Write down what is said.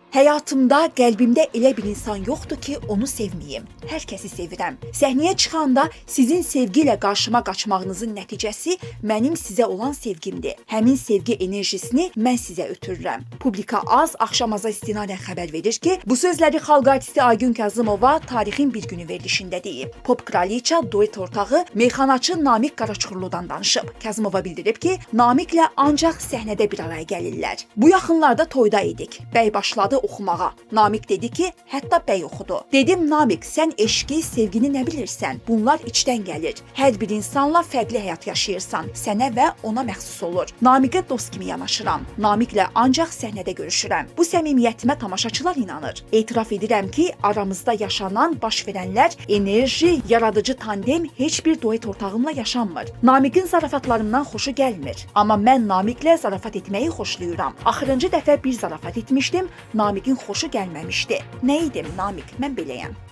Həyatımda, qəlbimdə elə bir insan yoxdur ki, onu sevməyim. Hər kəsi sevirəm. Səhnəyə çıxanda sizin sevgi ilə qarşıma qaçmağınızın nəticəsi mənim sizə olan sevgimdir. Həmin sevgi enerjisini mən sizə ötürürəm. Publika az axşamaza istinadən xəbər verir ki, bu sözləri xalq artisti Aygün Kazımova tarixin bir günü verilişində deyib. Pop kraliça duet ortağı meyxanaçı Namiq Qaraçuxurludan danışıb. Kazımova bildirib ki, Namiqlə ancaq səhnədə bir araya gəlirlər. Bu yaxınlarda toyda idik. Bəy başladı oxumağa. Namiq dedi ki, hətta bəy oxudu. Dedim, Namiq, sən eşqi, sevgini nə bilirsən? Bunlar içdən gəlir. Hər bir insanla fərqli həyat yaşayırsan. Sənə və ona məxsus olur. Namiqə dost kimi yanaşıram. Namiqlə ancaq səhnədə görüşürəm. Bu səmimiyyətimə tamaşaçılar inanır. Etiraf edirəm ki, aramızda yaşanan, baş verənlər, enerji, yaradıcı tandem heç bir duet ortağımla yaşanmır. Namiqin zarafatlarından xoşu gəlmir. Amma mən Namiqlə zarafat etməyi xoşlayıram. Axırıncı dəfə bir zarafat etmişdim. Namiqin xoşu gəlməmişdi. Nə edim, Namiq? Mən beləyəm.